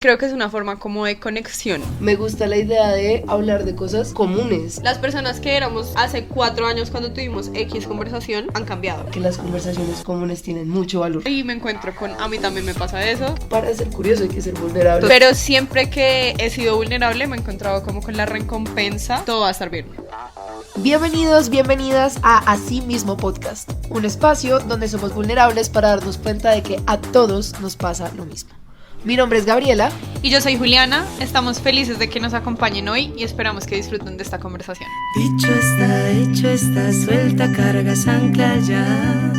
Creo que es una forma como de conexión. Me gusta la idea de hablar de cosas comunes. Las personas que éramos hace 4 años cuando tuvimos X conversación han cambiado. Que las conversaciones comunes tienen mucho valor. Y me encuentro con, a mí también me pasa eso. Para ser curioso hay que ser vulnerable. Pero siempre que he sido vulnerable me he encontrado como con la recompensa. Todo va a estar bien. Bienvenidos, bienvenidas a Así Mismo Podcast. Un espacio donde somos vulnerables para darnos cuenta de que a todos nos pasa lo mismo. Mi nombre es Gabriela. Y yo soy Juliana. Estamos felices de que nos acompañen hoy y esperamos que disfruten de esta conversación. Dicho está, hecho está, suelta, cargas, ancla ya.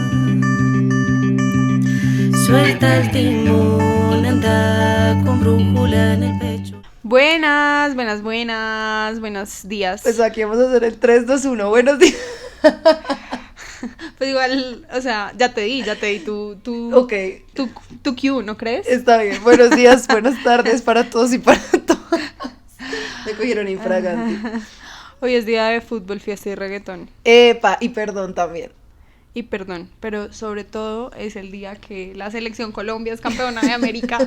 Suelta el timón, anda con brújula en el pecho. Buenos días. Pues aquí vamos a hacer el 3, 2, 1. Buenos días. Pues igual, o sea, ya te di Ok. tu cue, ¿no crees? Está bien. Buenos días, buenas tardes para todos y para todas. Me cogieron infragante. Hoy es día de fútbol, fiesta y reggaetón. Epa, y perdón también. Y perdón, pero sobre todo es el día que la selección Colombia es campeona de América.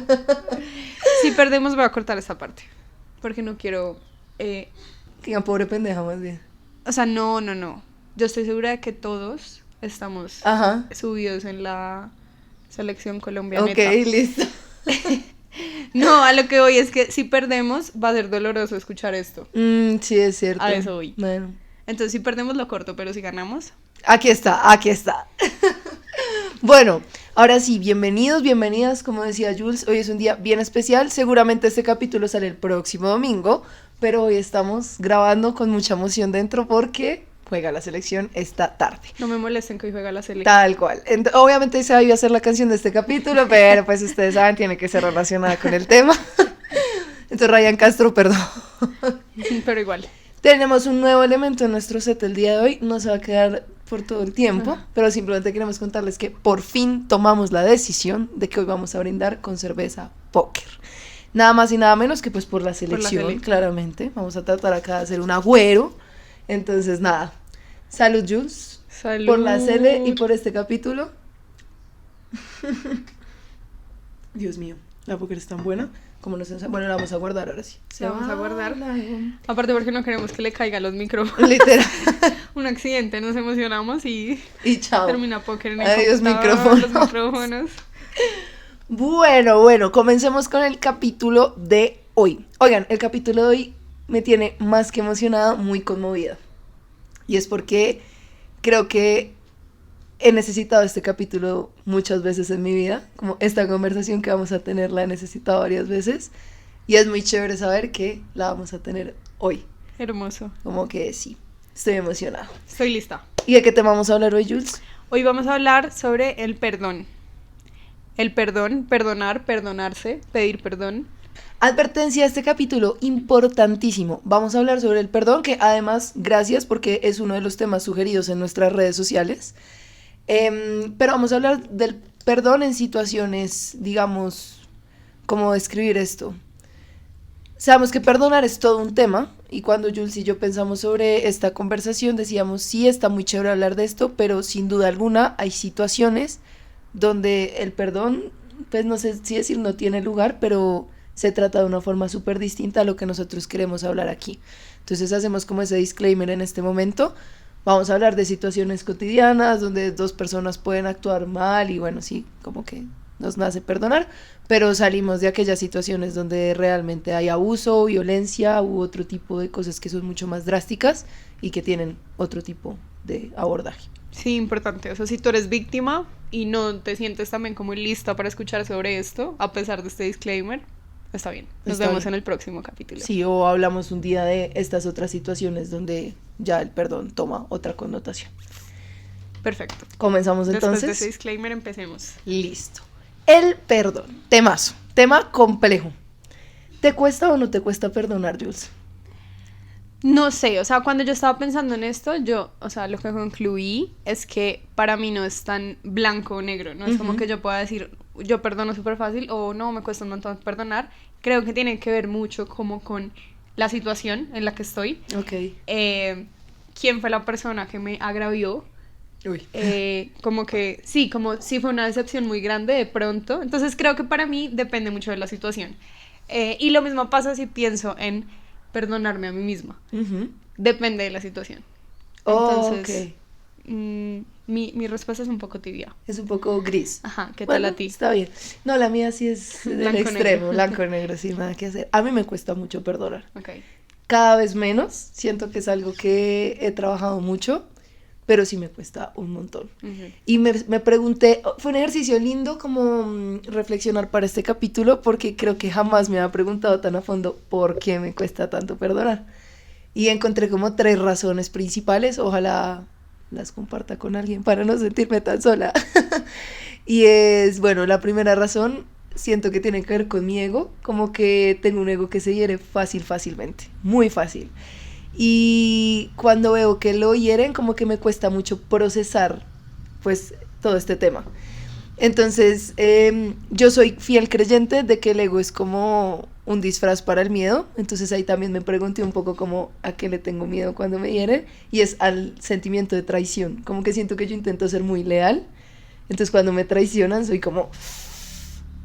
Si perdemos voy a cortar esta parte, porque no quiero... Digan, pobre pendeja más bien. O sea, no. Yo estoy segura de que todos estamos subidos en la selección Colombia. Ok, neta. listo. No, a lo que voy es que si perdemos va a ser doloroso escuchar esto. Sí, es cierto. A eso voy. Bueno. Entonces si perdemos lo corto, pero si ganamos... Aquí está. Bueno, ahora sí, bienvenidos, bienvenidas, como decía Jules, hoy es un día bien especial, seguramente este capítulo sale el próximo domingo, pero hoy estamos grabando con mucha emoción dentro porque juega la selección esta tarde. No me molesten que hoy juega la selección. Tal cual. Obviamente esa iba a ser la canción de este capítulo, pero pues ustedes saben, tiene que ser relacionada con el tema. Entonces Ryan Castro, perdón. Pero igual. Tenemos un nuevo elemento en nuestro set el día de hoy, no se va a quedar por todo el tiempo, pero simplemente queremos contarles que por fin tomamos la decisión de que hoy vamos a brindar con cerveza póker. Nada más y nada menos que pues por la selección, claramente. Vamos a tratar acá de hacer un agüero. Entonces nada, salud Jules. Salud. Por la Cele y por este capítulo. Dios mío, la póker es tan buena. Como no sé, bueno, la vamos a guardar ahora sí. La vamos a guardar. Aparte porque no queremos que le caigan los micrófonos. Literal. Un accidente, nos emocionamos y chao. Termina póker en el Adiós, computador, los micrófonos. Bueno, comencemos con el capítulo de hoy. Oigan, el capítulo de hoy me tiene más que emocionada, muy conmovida. Y es porque creo que he necesitado este capítulo muchas veces en mi vida, como esta conversación que vamos a tener la he necesitado varias veces y es muy chévere saber que la vamos a tener hoy. Hermoso. Como que sí, estoy emocionada. Estoy lista. ¿Y de qué tema vamos a hablar hoy, Jules? Hoy vamos a hablar sobre el perdón. El perdón, perdonar, perdonarse, pedir perdón. Advertencia, este capítulo importantísimo. Vamos a hablar sobre el perdón, que además, gracias porque es uno de los temas sugeridos en nuestras redes sociales. Pero vamos a hablar del perdón en situaciones, digamos, ¿cómo describir esto? Sabemos que perdonar es todo un tema y cuando Jules y yo pensamos sobre esta conversación decíamos, sí, está muy chévere hablar de esto, pero sin duda alguna hay situaciones donde el perdón, pues no sé si decir no tiene lugar, pero se trata de una forma súper distinta a lo que nosotros queremos hablar aquí. Entonces hacemos como ese disclaimer en este momento. Vamos a hablar de situaciones cotidianas donde dos personas pueden actuar mal y bueno, sí, como que nos nace perdonar, pero salimos de aquellas situaciones donde realmente hay abuso, violencia u otro tipo de cosas que son mucho más drásticas y que tienen otro tipo de abordaje. Sí, importante. O sea, si tú eres víctima y no te sientes también como lista para escuchar sobre esto, a pesar de este disclaimer, está bien. Nos vemos en el próximo capítulo. Sí, o hablamos un día de estas otras situaciones donde ya el perdón toma otra connotación. Perfecto. Comenzamos entonces. Después de ese disclaimer empecemos. Listo. El perdón. Temazo. Tema complejo. ¿Te cuesta o no te cuesta perdonar, Jules? No sé, o sea, cuando yo estaba pensando en esto, o sea, lo que concluí es que para mí no es tan blanco o negro, no es como que yo pueda decir, yo perdono súper fácil o no, me cuesta un montón perdonar. Creo que tiene que ver mucho como con la situación en la que estoy. Ok. ¿Quién fue la persona que me agravió? Uy. Como que, sí, como si fue una decepción muy grande de pronto. Entonces creo que para mí depende mucho de la situación. Y lo mismo pasa si pienso en perdonarme a mí misma. Ujú. Depende de la situación. Oh, Entonces, ok. mi respuesta es un poco tibia. Es un poco gris. Ajá, ¿qué tal Bueno, a ti? está bien. No, la mía sí es del Blanco, extremo, negro. blanco negro, sin nada que hacer. A mí me cuesta mucho perdonar. Ok. Cada vez menos, siento que es algo que he trabajado mucho, pero sí me cuesta un montón. Ujú. Y me pregunté, fue un ejercicio lindo como reflexionar para este capítulo, porque creo que jamás me había preguntado tan a fondo por qué me cuesta tanto perdonar. Y encontré como 3 razones principales, ojalá las comparta con alguien para no sentirme tan sola. Y es, bueno, la primera razón siento que tiene que ver con mi ego, como que tengo un ego que se hiere fácilmente, muy fácil. Y cuando veo que lo hieren, como que me cuesta mucho procesar, pues, todo este tema. Entonces, yo soy fiel creyente de que el ego es como un disfraz para el miedo. Entonces ahí también me pregunté un poco como a qué le tengo miedo cuando me hieren. Y es al sentimiento de traición. Como que siento que yo intento ser muy leal. Entonces cuando me traicionan soy como,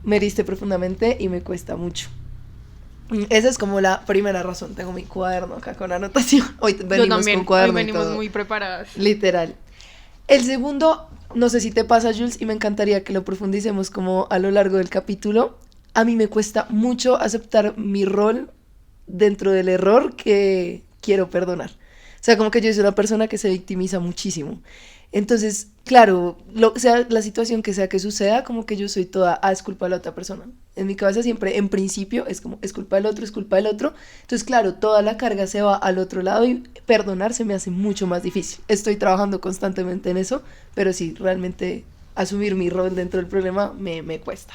me heriste profundamente y me cuesta mucho. Esa es como la primera razón. Tengo mi cuaderno acá con anotación. Hoy Yo venimos también, con cuaderno hoy y venimos todo. muy preparadas. Literal. El segundo, no sé si te pasa, Jules, y me encantaría que lo profundicemos como a lo largo del capítulo. A mí me cuesta mucho aceptar mi rol dentro del error que quiero perdonar. O sea, como que yo soy una persona que se victimiza muchísimo. Entonces, claro, sea la situación que sea que suceda, como que yo soy toda, es culpa de la otra persona. En mi cabeza siempre, en principio, es como, es culpa del otro, es culpa del otro. Entonces, claro, toda la carga se va al otro lado y perdonar se me hace mucho más difícil. Estoy trabajando constantemente en eso, pero sí, realmente asumir mi rol dentro del problema me cuesta.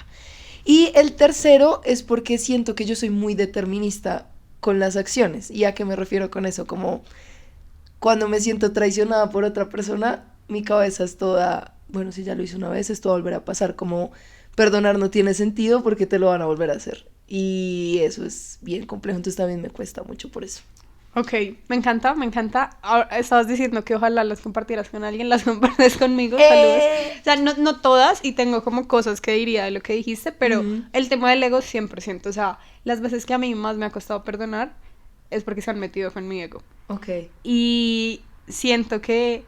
Y el tercero es porque siento que yo soy muy determinista con las acciones. ¿Y a qué me refiero con eso? Como cuando me siento traicionada por otra persona, mi cabeza es toda, bueno, si ya lo hice una vez, esto va a volver a pasar, como perdonar no tiene sentido porque te lo van a volver a hacer. Y eso es bien complejo, entonces también me cuesta mucho por eso. Ok, me encanta, me encanta. Ahora, estabas diciendo que ojalá las compartieras con alguien, las compartes conmigo, saludos. O sea, no todas, y tengo como cosas que diría de lo que dijiste, pero el tema del ego 100%. O sea, las veces que a mí más me ha costado perdonar es porque se han metido con mi ego. Ok. Y siento que,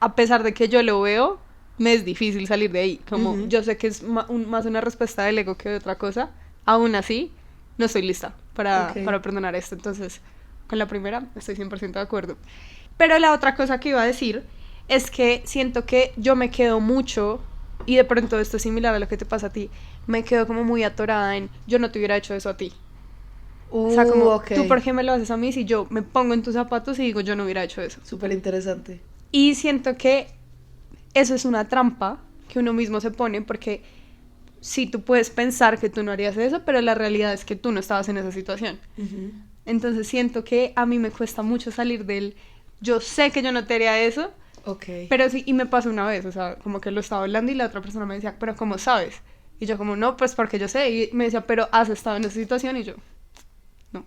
a pesar de que yo lo veo, me es difícil salir de ahí. Como yo sé que es más una respuesta del ego que de otra cosa, aún así, no estoy lista para perdonar esto. Entonces, con la primera estoy 100% de acuerdo. Pero la otra cosa que iba a decir es que siento que yo me quedo mucho, y de pronto esto es similar a lo que te pasa a ti, me quedo como muy atorada en yo no te hubiera hecho eso a ti. O sea, como, Ok. ¿tú por qué me lo haces a mí si yo me pongo en tus zapatos y digo yo no hubiera hecho eso? Súper interesante. Y siento que eso es una trampa que uno mismo se pone, porque sí, tú puedes pensar que tú no harías eso, pero la realidad es que tú no estabas en esa situación. Entonces siento que a mí me cuesta mucho salir del yo sé que yo no te haría eso, Ok. pero sí, y me pasó una vez, o sea, como que lo estaba hablando y la otra persona me decía, pero ¿cómo sabes? Y yo como, no, pues porque yo sé, y me decía, pero ¿has estado en esa situación? Y yo, no.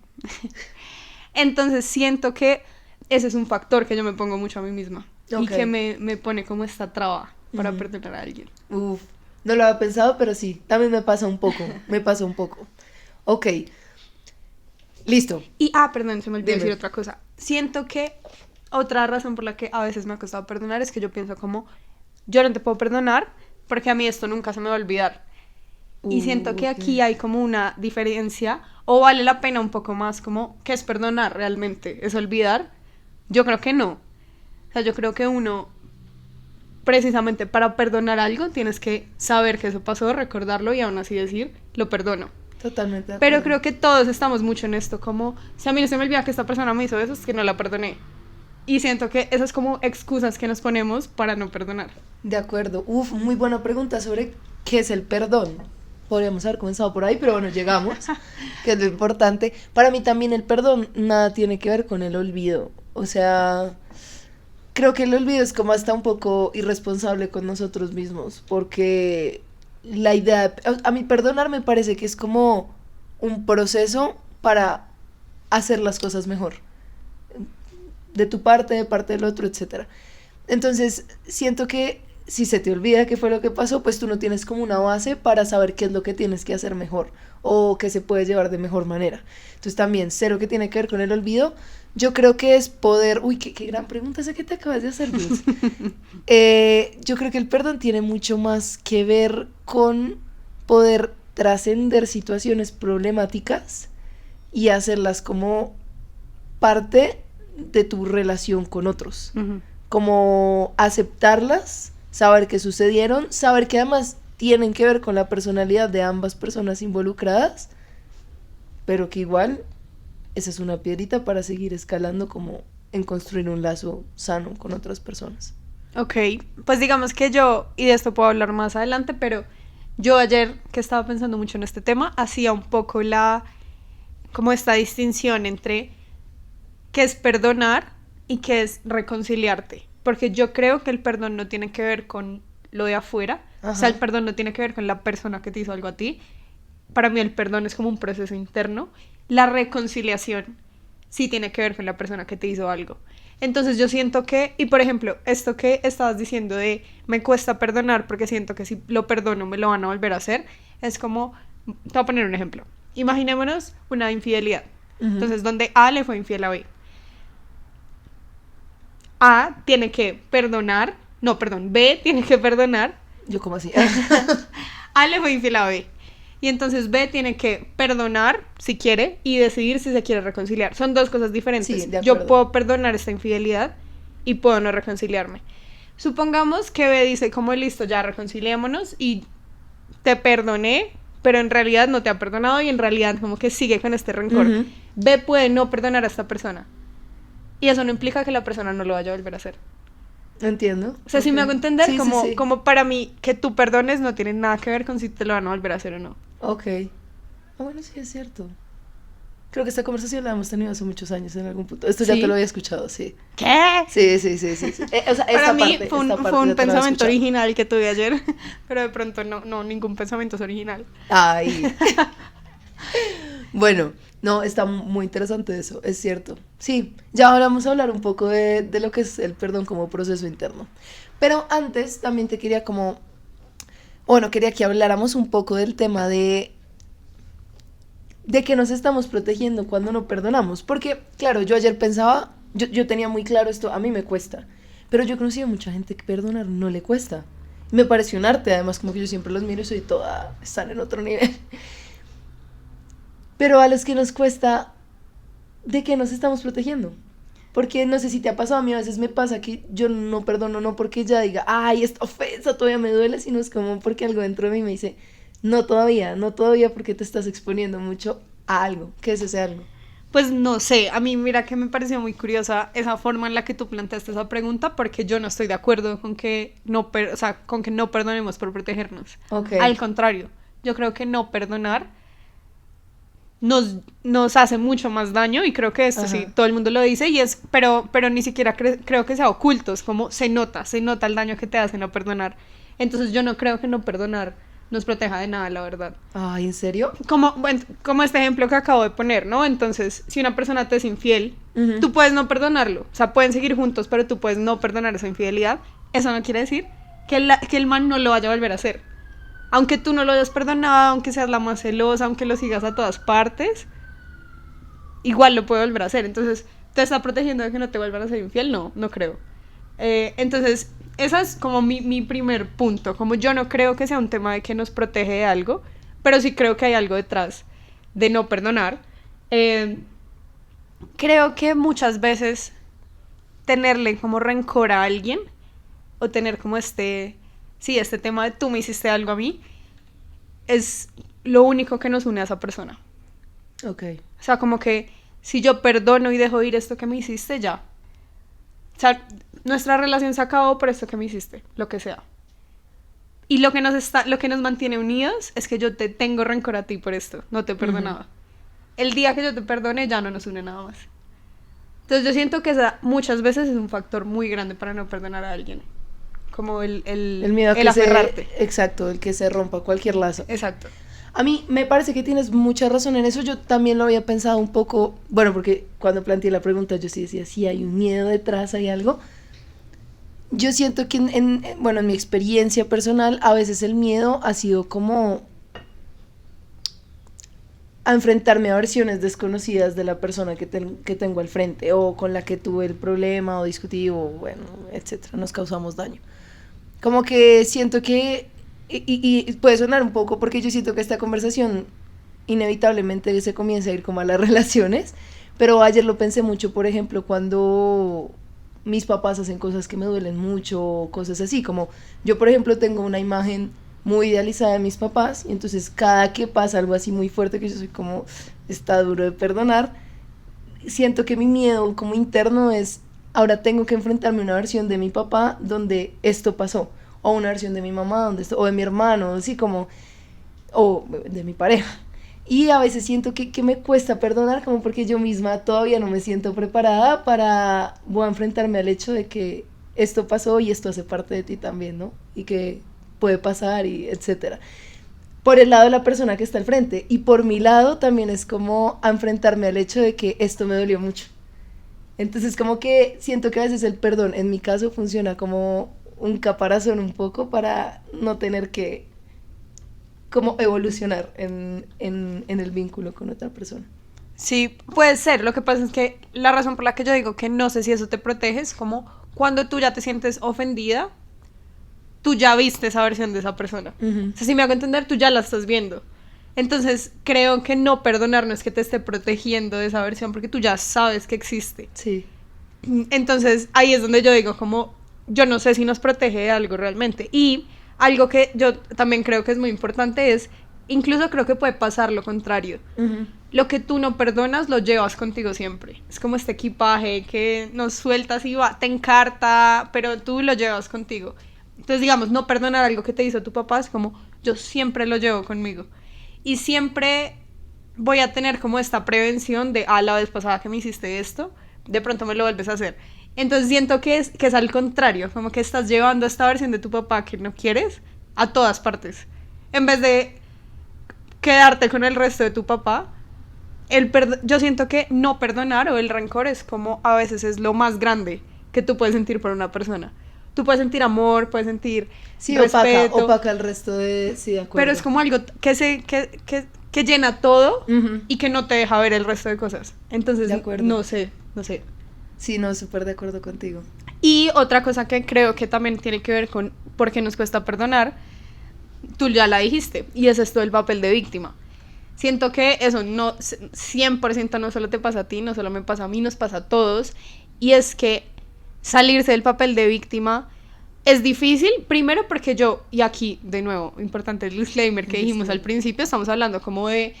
Entonces siento que ese es un factor que yo me pongo mucho a mí misma, y que me pone como esta traba para perdonar a alguien. Uf, no lo había pensado, pero sí, también me pasa un poco. Ok, listo. Y, perdón, se me olvidó decir otra cosa. Siento que otra razón por la que a veces me ha costado perdonar es que yo pienso como, yo no te puedo perdonar porque a mí esto nunca se me va a olvidar. Y siento que aquí hay como una diferencia, o vale la pena un poco más, como, ¿qué es perdonar realmente? ¿Es olvidar? Yo creo que no. O sea, yo creo que uno, precisamente para perdonar algo, tienes que saber que eso pasó, recordarlo y aún así decir, lo perdono. Totalmente de Pero acuerdo. creo que todos estamos mucho en esto, como, si a mí no se me olvida que esta persona me hizo eso, es que no la perdoné. Y siento que esas como excusas que nos ponemos para no perdonar. De acuerdo. Uf, muy buena pregunta sobre qué es el perdón. Podríamos haber comenzado por ahí, pero bueno, llegamos, que es lo importante. Para mí también el perdón nada tiene que ver con el olvido. O sea, creo que el olvido es como hasta un poco irresponsable con nosotros mismos, porque la idea, a mí perdonar me parece que es como un proceso para hacer las cosas mejor, de tu parte, de parte del otro, etcétera. Entonces, siento que si se te olvida qué fue lo que pasó, pues tú no tienes como una base para saber qué es lo que tienes que hacer mejor o qué se puede llevar de mejor manera. Entonces también, cero que tiene que ver con el olvido. Yo creo que es poder... Uy, qué gran pregunta esa que te acabas de hacer, Dulce. Yo creo que el perdón tiene mucho más que ver con poder trascender situaciones problemáticas y hacerlas como parte de tu relación con otros. Como aceptarlas, saber que sucedieron, saber que además tienen que ver con la personalidad de ambas personas involucradas, pero que igual esa es una piedrita para seguir escalando como en construir un lazo sano con otras personas. Ok, pues digamos que yo, y de esto puedo hablar más adelante, pero yo ayer que estaba pensando mucho en este tema, hacía un poco como esta distinción entre qué es perdonar y qué es reconciliarte, porque yo creo que el perdón no tiene que ver con lo de afuera, o sea, el perdón no tiene que ver con la persona que te hizo algo a ti. Para mí el perdón es como un proceso interno. La reconciliación sí tiene que ver con la persona que te hizo algo. Entonces yo siento que, y por ejemplo, esto que estabas diciendo de me cuesta perdonar porque siento que si lo perdono me lo van a volver a hacer, es como, te voy a poner un ejemplo. Imaginémonos una infidelidad. Entonces, donde A le fue infiel a B. A tiene que perdonar, no, perdón, B tiene que perdonar. Yo como así. A le fue infiel a B. Y entonces B tiene que perdonar si quiere y decidir si se quiere reconciliar. Son dos cosas diferentes. Sí, yo puedo perdonar esta infidelidad y puedo no reconciliarme. Supongamos que B dice como listo, ya reconciliémonos y te perdoné, pero en realidad no te ha perdonado y en realidad como que sigue con este rencor. B puede no perdonar a esta persona. Y eso no implica que la persona no lo vaya a volver a hacer. Entiendo. O sea, si me hago entender, sí, como, sí. como para mí que tú perdones no tiene nada que ver con si te lo van a volver a hacer o no. Ok. Bueno, sí, es cierto. Creo que esta conversación la hemos tenido hace muchos años en algún punto. Esto ya te lo había escuchado, sí. ¿Qué? Sí. O sea, para mí parte, fue un ya te lo había pensamiento escuchado. original que tuve ayer, pero de pronto no, ningún pensamiento es original. Ay. Bueno, no, está muy interesante eso, es cierto. Sí, ya vamos a hablar un poco de lo que es el perdón como proceso interno. Pero antes también te quería quería que habláramos un poco del tema de que nos estamos protegiendo cuando no perdonamos. Porque, claro, yo ayer pensaba, yo tenía muy claro esto, a mí me cuesta. Pero yo he conocido a mucha gente que perdonar no le cuesta. Me pareció un arte, además, como que yo siempre los miro y soy toda, están en otro nivel. Pero a los que nos cuesta, ¿de qué nos estamos protegiendo? Porque no sé si te ha pasado, a mí a veces me pasa que yo no perdono, no porque ya diga, ay, esta ofensa todavía me duele, sino es como porque algo dentro de mí me dice, no todavía porque te estás exponiendo mucho a algo. ¿Qué es ese algo? Pues no sé, a mí mira que me pareció muy curiosa esa forma en la que tú planteaste esa pregunta, porque yo no estoy de acuerdo con que con que no perdonemos por protegernos. Okay. Al contrario, yo creo que no perdonar nos hace mucho más daño, y creo que esto sí, todo el mundo lo dice, y pero ni siquiera creo que sea oculto, es como se nota el daño que te hace no perdonar. Entonces yo no creo que no perdonar nos proteja de nada, la verdad. Ay, ¿en serio? Como este ejemplo que acabo de poner, ¿no? Entonces, si una persona te es infiel, tú puedes no perdonarlo, o sea, pueden seguir juntos, pero tú puedes no perdonar esa infidelidad. Eso no quiere decir que el man no lo vaya a volver a hacer. Aunque tú no lo hayas perdonado, aunque seas la más celosa, aunque lo sigas a todas partes, igual lo puede volver a hacer. Entonces, ¿te está protegiendo de que no te vuelvan a ser infiel? No creo. Entonces, ese es como mi primer punto. Como yo no creo que sea un tema de que nos protege de algo, pero sí creo que hay algo detrás de no perdonar. Creo que muchas veces tenerle como rencor a alguien, o tener como este tema de tú me hiciste algo a mí, es lo único que nos une a esa persona. Ok. O sea, como que si yo perdono y dejo ir esto que me hiciste, ya. O sea, nuestra relación se acabó por esto que me hiciste, lo que sea. Y lo que nos mantiene unidos es que yo te tengo rencor a ti por esto, no te perdonaba. El día que yo te perdone ya no nos une nada más. Entonces yo siento que muchas veces es un factor muy grande para no perdonar a alguien. Como el miedo a que aferrarte. Exacto, el que se rompa cualquier lazo. Exacto. A mí me parece que tienes mucha razón en eso. Yo también lo había pensado un poco, bueno, porque cuando planteé la pregunta yo sí decía, sí hay un miedo detrás, hay algo. Yo siento que bueno, en mi experiencia personal, a veces el miedo ha sido como a enfrentarme a versiones desconocidas de la persona que tengo al frente, o con la que tuve el problema, o discutí, o bueno, etcétera, nos causamos daño. Como que siento que, y puede sonar un poco, porque yo siento que esta conversación inevitablemente se comienza a ir como a las relaciones, pero ayer lo pensé mucho, por ejemplo, cuando mis papás hacen cosas que me duelen mucho, cosas así, como yo, por ejemplo, tengo una imagen muy idealizada de mis papás, y entonces cada que pasa algo así muy fuerte, que yo soy como, está duro de perdonar, siento que mi miedo como interno es, ahora tengo que enfrentarme a una versión de mi papá donde esto pasó, o una versión de mi mamá donde esto, o de mi hermano, así como, o de mi pareja. Y a veces siento que me cuesta perdonar, como porque yo misma todavía no me siento preparada para, voy a enfrentarme al hecho de que esto pasó y esto hace parte de ti también, ¿no? Y que puede pasar y etcétera. Por el lado de la persona que está al frente. Y por mi lado también es como a enfrentarme al hecho de que esto me dolió mucho. Entonces como que siento que a veces el perdón, en mi caso, funciona como un caparazón un poco para no tener que como evolucionar en el vínculo con otra persona. Sí, puede ser. Lo que pasa es que la razón por la que yo digo que no sé si eso te protege es como cuando tú ya te sientes ofendida, tú ya viste esa versión de esa persona. O sea, si me hago entender, tú ya la estás viendo. Entonces, creo que no perdonar no es que te esté protegiendo de esa versión, porque tú ya sabes que existe. Sí. Entonces, ahí es donde yo digo como, yo no sé si nos protege de algo realmente. Y algo que yo también creo que es muy importante es, incluso creo que puede pasar lo contrario. Lo que tú no perdonas lo llevas contigo siempre. Es como este equipaje que no sueltas y va, te encarta, pero tú lo llevas contigo. Entonces, digamos, no perdonar algo que te hizo tu papá es como, yo siempre lo llevo conmigo. Y siempre voy a tener como esta prevención de, la vez pasada que me hiciste esto, de pronto me lo vuelves a hacer. Entonces siento que es al contrario, como que estás llevando esta versión de tu papá que no quieres a todas partes. En vez de quedarte con el resto de tu papá, yo siento que no perdonar o el rencor es como a veces es lo más grande que tú puedes sentir por una persona. Tú puedes sentir amor, puedes sentir respeto. Opaca el resto de... Sí, de acuerdo. Pero es como algo que llena todo y que no te deja ver el resto de cosas. Entonces, no sé. Sí, no, súper de acuerdo contigo. Y otra cosa que creo que también tiene que ver con por qué nos cuesta perdonar, tú ya la dijiste, y es esto del papel de víctima. Siento que eso no 100% no solo te pasa a ti, no solo me pasa a mí, nos pasa a todos, y es que salirse del papel de víctima es difícil, primero porque yo, y aquí de nuevo, importante el disclaimer que dijimos al principio, estamos hablando como de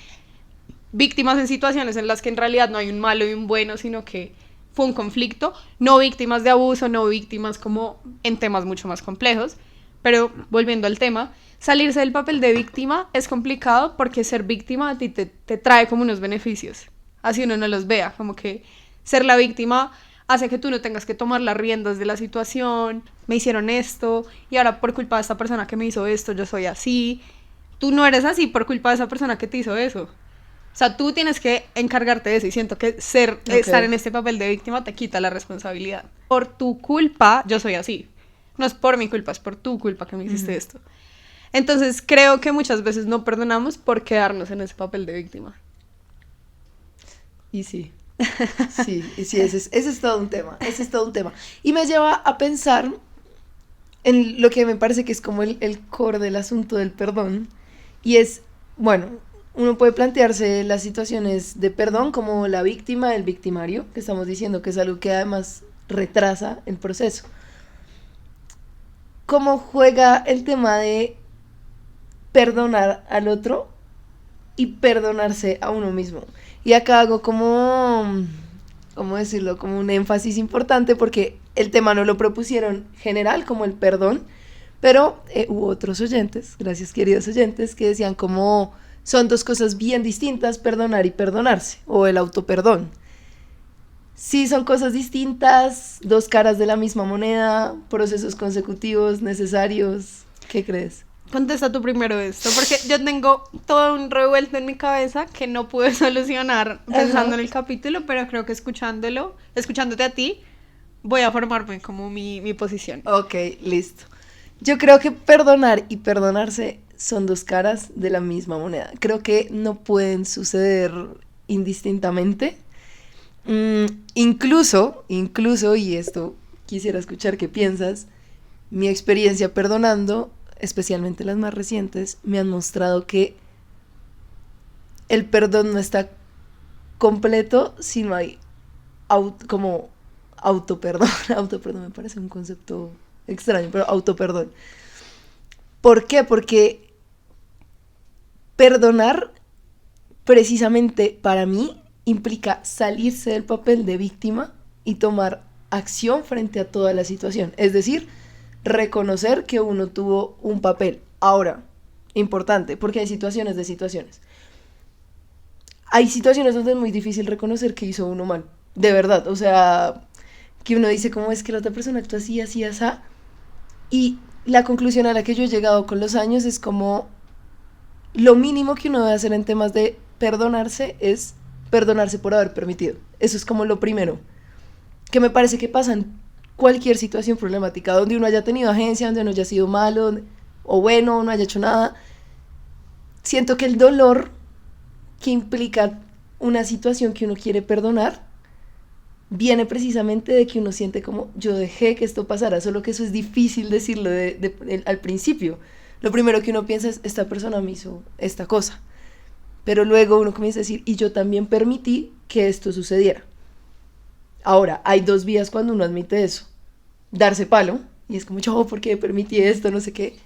víctimas en situaciones en las que en realidad no hay un malo y un bueno, sino que fue un conflicto, no víctimas de abuso, no víctimas como en temas mucho más complejos, pero volviendo al tema, salirse del papel de víctima es complicado porque ser víctima a ti te trae como unos beneficios, así uno no los vea, como que ser la víctima hace que tú no tengas que tomar las riendas de la situación, me hicieron esto, y ahora por culpa de esta persona que me hizo esto, yo soy así. Tú no eres así por culpa de esa persona que te hizo eso. O sea, tú tienes que encargarte de eso, y siento que estar en este papel de víctima te quita la responsabilidad. Por tu culpa, yo soy así. No es por mi culpa, es por tu culpa que me hiciste esto. Entonces, creo que muchas veces no perdonamos por quedarnos en ese papel de víctima. Y sí. Sí, ese es todo un tema, Y me lleva a pensar en lo que me parece que es como el core del asunto del perdón, y es, bueno, uno puede plantearse las situaciones de perdón como la víctima, el victimario, que estamos diciendo que es algo que además retrasa el proceso. ¿Cómo juega el tema de perdonar al otro y perdonarse a uno mismo? Y acá hago como, ¿cómo decirlo? Como un énfasis importante, porque el tema no lo propusieron general como el perdón, pero hubo otros oyentes, gracias queridos oyentes, que decían como son dos cosas bien distintas, perdonar y perdonarse, o el autoperdón. Sí, son cosas distintas, dos caras de la misma moneda, procesos consecutivos, necesarios. ¿Qué crees? Contesta tú primero esto, porque yo tengo todo un revuelto en mi cabeza que no pude solucionar pensando en el capítulo, pero creo que escuchándote a ti, voy a formarme como mi posición. Ok, listo. Yo creo que perdonar y perdonarse son dos caras de la misma moneda. Creo que no pueden suceder indistintamente. Incluso, y esto quisiera escuchar qué piensas, mi experiencia perdonando, especialmente las más recientes, me han mostrado que el perdón no está completo si no hay como autoperdón. Autoperdón me parece un concepto extraño, pero autoperdón. ¿Por qué? Porque perdonar, precisamente para mí, implica salirse del papel de víctima y tomar acción frente a toda la situación. Es decir, reconocer que uno tuvo un papel. Ahora, importante, porque hay situaciones de situaciones. Hay situaciones donde es muy difícil reconocer que hizo uno mal. De verdad, o sea, que uno dice cómo es que la otra persona actúa así, así, así. Y la conclusión a la que yo he llegado con los años es como lo mínimo que uno debe hacer en temas de perdonarse es perdonarse por haber permitido. Eso es como lo primero. Que me parece que pasa en cualquier situación problemática, donde uno haya tenido agencia, donde uno haya sido malo o bueno, no haya hecho nada. Siento que el dolor que implica una situación que uno quiere perdonar viene precisamente de que uno siente como yo dejé que esto pasara, solo que eso es difícil decirlo al principio. Lo primero que uno piensa es, esta persona me hizo esta cosa, pero luego uno comienza a decir, y yo también permití que esto sucediera. Ahora, hay dos vías cuando uno admite eso: darse palo, y es como yo, ¿por qué permití esto? No sé qué.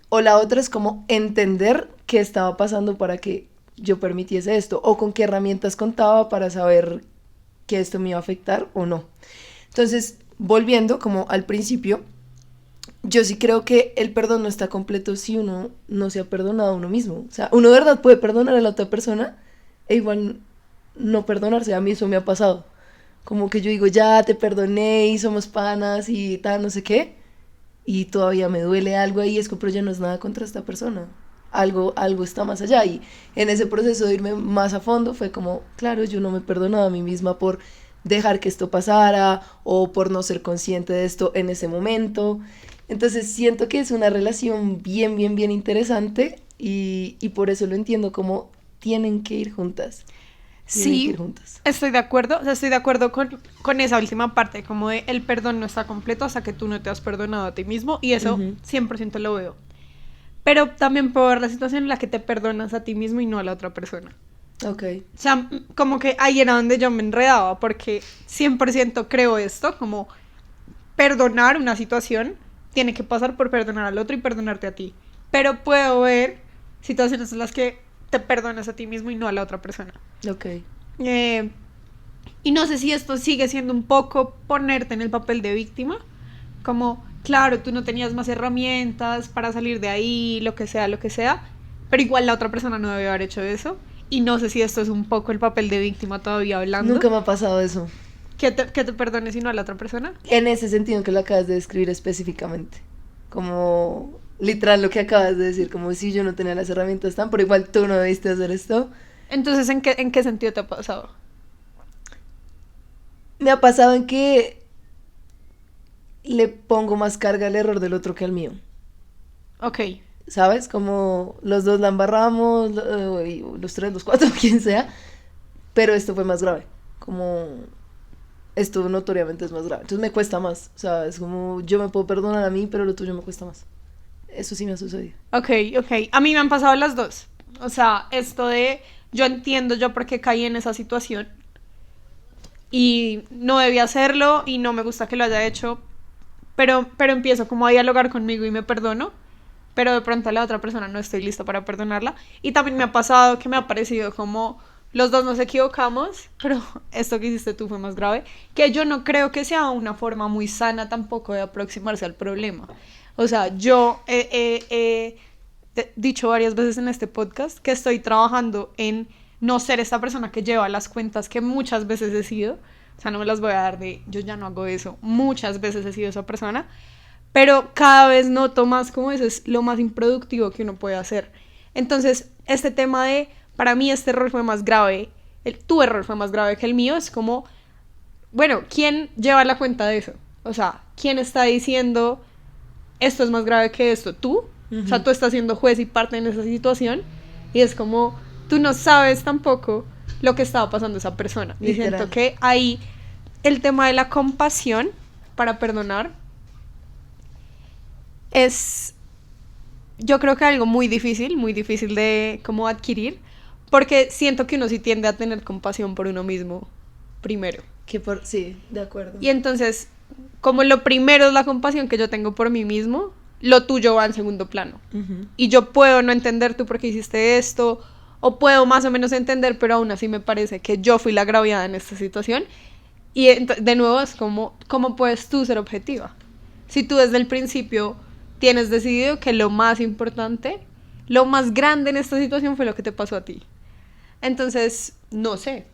O la otra es como entender qué estaba pasando para que yo permitiese esto, o con qué herramientas contaba para saber que esto me iba a afectar o no. Entonces, volviendo como al principio, yo sí creo que el perdón no está completo si uno no se ha perdonado a uno mismo. O sea, uno de verdad puede perdonar a la otra persona e igual no perdonarse. A mí eso me ha pasado. Como que yo digo, ya te perdoné y somos panas y tal, no sé qué, y todavía me duele algo ahí, es que pero ya no es nada contra esta persona. Algo está más allá, y en ese proceso de irme más a fondo fue como, claro, yo no me perdonaba a mí misma por dejar que esto pasara o por no ser consciente de esto en ese momento. Entonces siento que es una relación bien interesante, y por eso lo entiendo como tienen que ir juntas. Tienen que Sí, ir juntas. estoy de acuerdo, o sea, estoy de acuerdo con esa última parte, como de el perdón no está completo hasta que tú no te has perdonado a ti mismo, y eso 100% lo veo. Pero también puedo ver la situación en la que te perdonas a ti mismo y no a la otra persona. Ok. O sea, como que ahí era donde yo me enredaba, porque 100% creo esto, como perdonar una situación tiene que pasar por perdonar al otro y perdonarte a ti. Pero puedo ver situaciones en las que te perdonas a ti mismo y no a la otra persona. Ok. Y no sé si esto sigue siendo un poco ponerte en el papel de víctima, como, claro, tú no tenías más herramientas para salir de ahí, lo que sea, pero igual la otra persona no debe haber hecho eso. Y no sé si esto es un poco el papel de víctima todavía hablando. Nunca me ha pasado eso. Que te perdones y no a la otra persona. En ese sentido que lo acabas de describir específicamente. Como literal lo que acabas de decir, como si yo no tenía las herramientas tan, pero igual tú no debiste hacer esto. Entonces, ¿en qué sentido te ha pasado? Me ha pasado en que le pongo más carga al error del otro que al mío. Ok. ¿Sabes? Como los dos la embarramos, y los tres, los cuatro, quien sea, pero esto fue más grave. Como esto notoriamente es más grave. Entonces me cuesta más. O sea, es como yo me puedo perdonar a mí, pero lo tuyo me cuesta más. Eso sí me ha sucedido. Ok. A mí me han pasado las dos. O sea, esto de yo entiendo yo por qué caí en esa situación y no debí hacerlo y no me gusta que lo haya hecho, pero empiezo como a dialogar conmigo y me perdono, pero de pronto a la otra persona no estoy lista para perdonarla. Y también me ha pasado que me ha parecido como los dos nos equivocamos, pero esto que hiciste tú fue más grave, que yo no creo que sea una forma muy sana tampoco de aproximarse al problema. O sea, yo he dicho varias veces en este podcast que estoy trabajando en no ser esta persona que lleva las cuentas que muchas veces he sido. O sea, no me las voy a dar de yo ya no hago eso. Muchas veces he sido esa persona, pero cada vez noto más como eso es lo más improductivo que uno puede hacer. Entonces, este tema de, para mí este error fue más grave, tu error fue más grave que el mío, es como bueno, ¿quién lleva la cuenta de eso? O sea, ¿quién está diciendo esto es más grave que esto? ¿Tú? O sea, tú estás siendo juez y parte en esa situación y es como, tú no sabes tampoco lo que estaba pasando esa persona. Y Literal. siento que ahí el tema de la compasión para perdonar es, yo creo que algo muy difícil de como adquirir, porque siento que uno sí tiende a tener compasión por uno mismo primero. Sí, de acuerdo. Y entonces, como lo primero es la compasión que yo tengo por mí mismo, lo tuyo va en segundo plano. Y yo puedo no entender tú por qué hiciste esto, o puedo más o menos entender, pero aún así me parece que yo fui la agraviada en esta situación. Y de nuevo es como, ¿cómo puedes tú ser objetiva? Si tú desde el principio tienes decidido que lo más importante, lo más grande en esta situación fue lo que te pasó a ti. Entonces, no sé.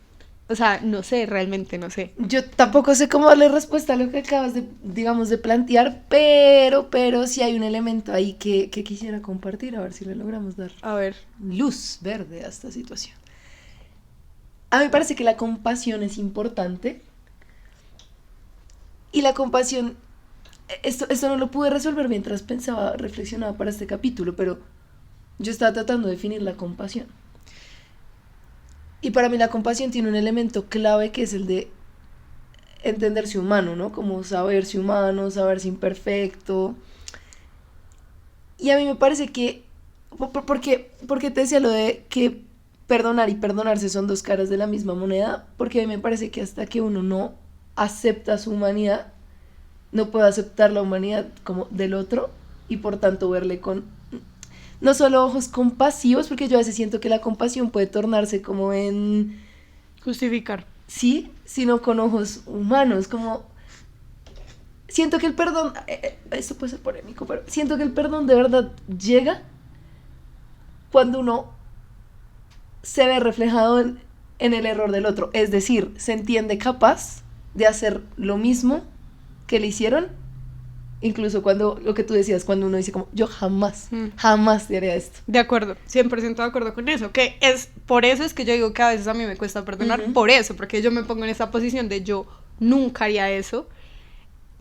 O sea, no sé, realmente no sé. Yo tampoco sé cómo darle respuesta a lo que acabas de, digamos, de plantear, pero sí hay un elemento ahí que quisiera compartir, a ver si le logramos dar A ver. luz verde a esta situación. A mí me parece que la compasión es importante y la compasión, esto no lo pude resolver mientras reflexionaba para este capítulo, pero yo estaba tratando de definir la compasión. Y para mí la compasión tiene un elemento clave que es el de entenderse humano, ¿no? Como saberse humano, saberse imperfecto. Y a mí me parece que, porque te decía lo de que perdonar y perdonarse son dos caras de la misma moneda, porque a mí me parece que hasta que uno no acepta su humanidad, no puede aceptar la humanidad como del otro y por tanto verle con no solo ojos compasivos, porque yo a veces siento que la compasión puede tornarse como en Justificar. sí, sino con ojos humanos, como siento que el perdón, esto puede ser polémico, pero siento que el perdón de verdad llega cuando uno se ve reflejado en el error del otro, es decir, se entiende capaz de hacer lo mismo que le hicieron, incluso cuando, lo que tú decías, cuando uno dice como, yo jamás te haría esto. De acuerdo, 100% de acuerdo con eso, que es, por eso es que yo digo que a veces a mí me cuesta perdonar, por eso, porque yo me pongo en esa posición de yo nunca haría eso,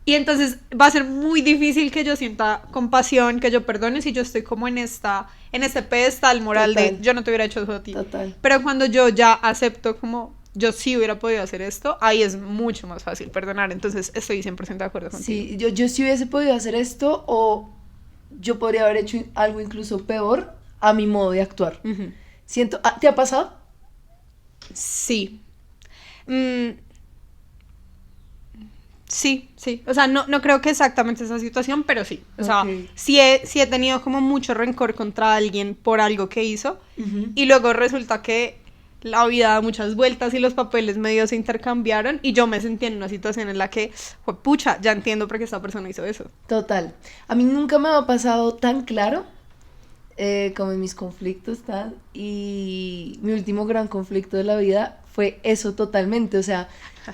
y entonces va a ser muy difícil que yo sienta compasión, que yo perdone si yo estoy como en este pedestal moral Total. de yo no te hubiera hecho eso a ti. Total. Pero cuando yo ya acepto como yo sí hubiera podido hacer esto, ahí es mucho más fácil perdonar, entonces estoy 100% de acuerdo contigo. Sí, yo sí hubiese podido hacer esto o yo podría haber hecho algo incluso peor a mi modo de actuar. Siento, ¿te ha pasado? Sí. Sí. O sea, no creo que exactamente esa situación, pero sí. O sea, sí he tenido como mucho rencor contra alguien por algo que hizo. Y luego resulta que la vida da muchas vueltas y los papeles medio se intercambiaron. Y yo me sentí en una situación en la que, pucha, ya entiendo por qué esta persona hizo eso. Total. A mí nunca me ha pasado tan claro como en mis conflictos, tal. Y mi último gran conflicto de la vida fue eso totalmente. O sea,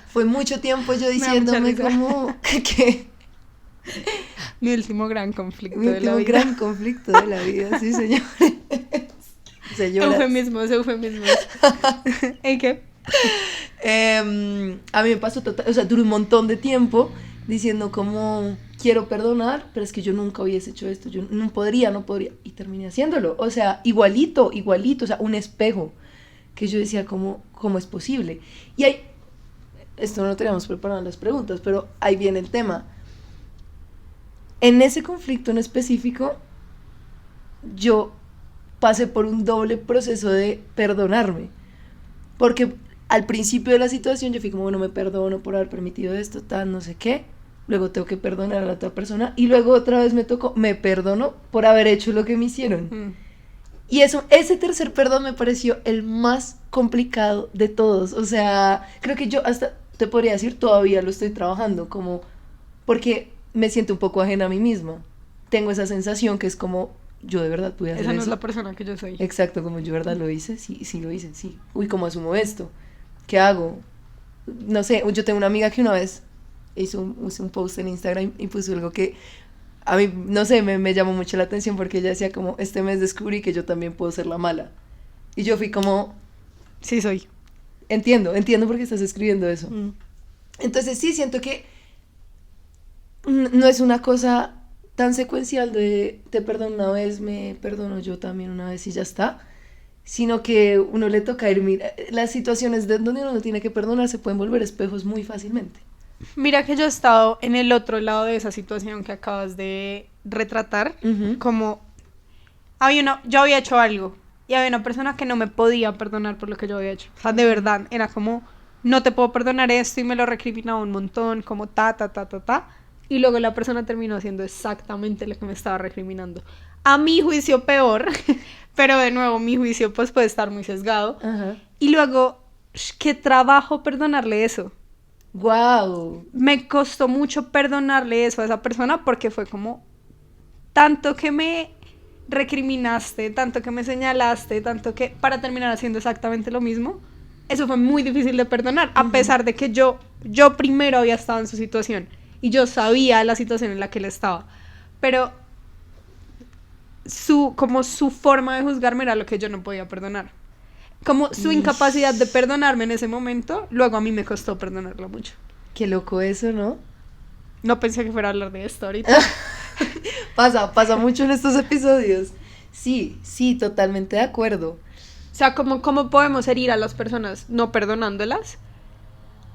fue mucho tiempo yo diciéndome como que Mi último gran conflicto mi de la último vida. gran conflicto de la vida, sí, señor. Señoras. Eufemismos. ¿En qué? A mí me pasó total, o sea, duré un montón de tiempo diciendo como quiero perdonar, pero es que yo nunca hubiese hecho esto, yo no podría, y terminé haciéndolo, o sea, igualito, o sea, un espejo que yo decía cómo es posible. Y hay, esto no lo teníamos preparado en las preguntas, pero ahí viene el tema. En ese conflicto en específico, yo pasé por un doble proceso de perdonarme, porque al principio de la situación yo fui como, bueno, me perdono por haber permitido esto, tal, no sé qué, luego tengo que perdonar a la otra persona, y luego otra vez me perdono por haber hecho lo que me hicieron. Y ese tercer perdón me pareció el más complicado de todos, o sea, creo que yo hasta, te podría decir, todavía lo estoy trabajando, como, porque me siento un poco ajena a mí misma, tengo esa sensación que es como, yo de verdad pude hacer Esa no eso. es la persona que yo soy. Exacto, como yo de verdad lo hice, sí lo hice, sí. Uy, ¿cómo asumo esto? ¿Qué hago? No sé, yo tengo una amiga que una vez hizo un post en Instagram y puso algo que a mí, no sé, me llamó mucho la atención porque ella decía como, este mes descubrí que yo también puedo ser la mala. Y yo fui como, Sí soy. entiendo por qué estás escribiendo eso. Entonces sí, siento que no es una cosa tan secuencial de te perdono una vez, me perdono yo también una vez y ya está, sino que uno le toca ir, mira, las situaciones de donde uno no tiene que perdonar se pueden volver espejos muy fácilmente. Mira que yo he estado en el otro lado de esa situación que acabas de retratar, como yo había hecho algo y había una persona que no me podía perdonar por lo que yo había hecho. O sea, de verdad, era como, no te puedo perdonar esto y me lo recriminaba un montón, como ta. Y luego la persona terminó haciendo exactamente lo que me estaba recriminando. A mi juicio peor, pero de nuevo mi juicio pues puede estar muy sesgado. Ajá. Y luego, qué trabajo perdonarle eso. Wow. Me costó mucho perdonarle eso a esa persona porque fue como tanto que me recriminaste, tanto que me señalaste, tanto que para terminar haciendo exactamente lo mismo. Eso fue muy difícil de perdonar, a pesar de que yo primero había estado en su situación y yo sabía la situación en la que él estaba, pero su forma de juzgarme era lo que yo no podía perdonar. Como su incapacidad de perdonarme en ese momento, luego a mí me costó perdonarlo mucho. Qué loco eso, ¿no? No pensé que fuera a hablar de esto ahorita. Pasa mucho en estos episodios. Sí, totalmente de acuerdo. O sea, ¿cómo podemos herir a las personas no perdonándolas?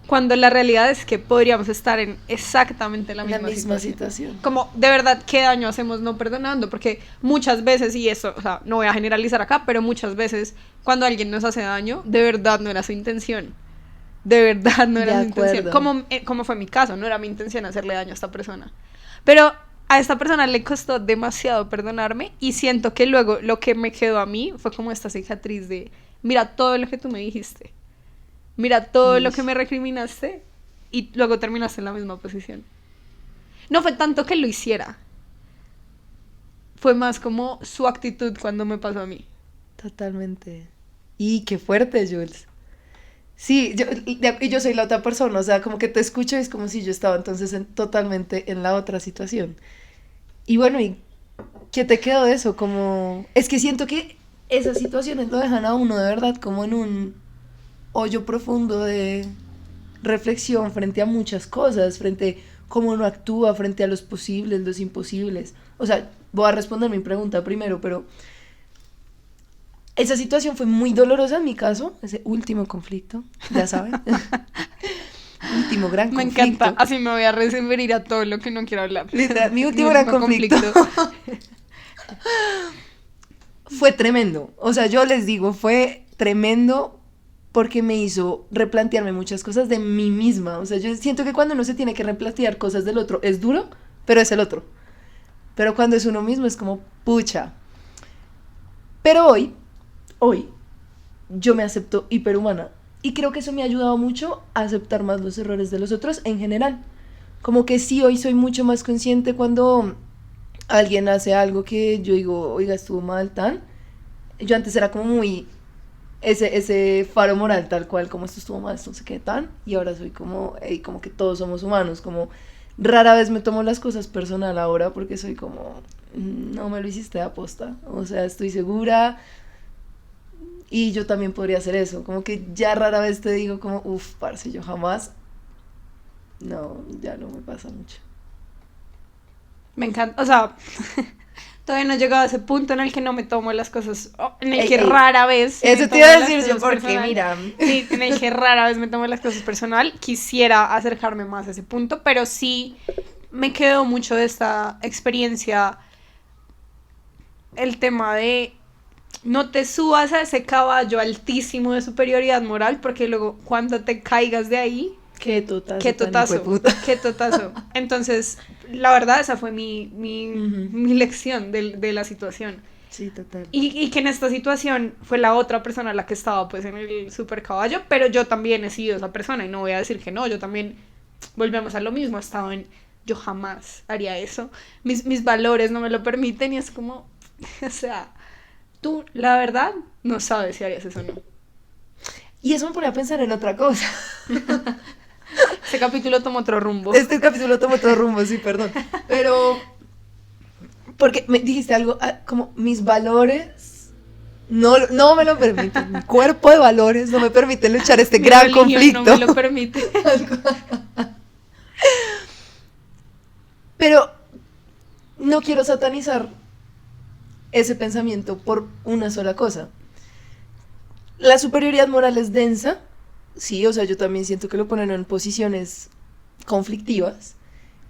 Cuando la realidad es que podríamos estar en exactamente la misma situación. Como, de verdad, ¿qué daño hacemos no perdonando? Porque muchas veces, y eso, o sea, no voy a generalizar acá, pero muchas veces cuando alguien nos hace daño, de verdad no era su intención. De verdad no era su intención. Como fue mi caso, no era mi intención hacerle daño a esta persona. Pero a esta persona le costó demasiado perdonarme y siento que luego lo que me quedó a mí fue como esta cicatriz de, mira todo lo que tú me dijiste. Mira todo lo que me recriminaste y luego terminaste en la misma posición. No fue tanto que lo hiciera. Fue más como su actitud cuando me pasó a mí. Totalmente. Y qué fuerte, Jules. Sí, yo soy la otra persona, o sea, como que te escucho y es como si yo estaba entonces totalmente en la otra situación. Y bueno, ¿y qué te quedó de eso? Como, es que siento que esas situaciones lo dejan a uno de verdad como en un hoyo profundo de reflexión frente a muchas cosas, frente a cómo uno actúa, frente a los posibles, los imposibles. O sea, voy a responder mi pregunta primero, pero esa situación fue muy dolorosa en mi caso, ese último conflicto, ya saben. Último gran conflicto. Me encanta, así me voy a referir a todo lo que no quiero hablar. Literal, mi último gran conflicto. Fue tremendo, o sea, yo les digo, fue tremendo porque me hizo replantearme muchas cosas de mí misma. O sea, yo siento que cuando uno se tiene que replantear cosas del otro, es duro, pero es el otro. Pero cuando es uno mismo es como, pucha. Pero hoy, yo me acepto hiperhumana. Y creo que eso me ha ayudado mucho a aceptar más los errores de los otros en general. Como que sí, hoy soy mucho más consciente cuando alguien hace algo que yo digo, oiga, estuvo mal, tan. Yo antes era como muy ese faro moral tal cual, como esto estuvo mal, esto no sé qué tan, y ahora soy como, hey, como que todos somos humanos, como rara vez me tomo las cosas personal ahora porque soy como, no me lo hiciste de aposta, o sea, estoy segura y yo también podría hacer eso, como que ya rara vez te digo como, parce, yo jamás, no, ya no me pasa mucho. Me encanta, o sea, todavía no he llegado a ese punto en el que no me tomo las cosas, en el que rara vez... Eso te iba a decir yo, porque mira... Sí, en el que rara vez me tomo las cosas personal, quisiera acercarme más a ese punto, pero sí me quedó mucho de esta experiencia el tema de no te subas a ese caballo altísimo de superioridad moral, porque luego cuando te caigas de ahí... Qué totazo. Qué totazo. Entonces, la verdad, esa fue mi lección de la situación. Sí, total. Y que en esta situación fue la otra persona la que estaba pues en el super caballo, pero yo también he sido esa persona y no voy a decir que no, yo también, volvemos a lo mismo, he estado en, yo jamás haría eso, mis valores no me lo permiten y es como, o sea, tú, la verdad, no sabes si harías eso o no. Y eso me pone a pensar en otra cosa. Este capítulo tomó otro rumbo. Sí, perdón. Pero, porque me dijiste algo, como mis valores no me lo permiten. Mi cuerpo de valores no me permite luchar este gran conflicto. No me lo permite. no quiero satanizar ese pensamiento por una sola cosa. La superioridad moral es densa, sí, o sea, yo también siento que lo ponen en posiciones conflictivas,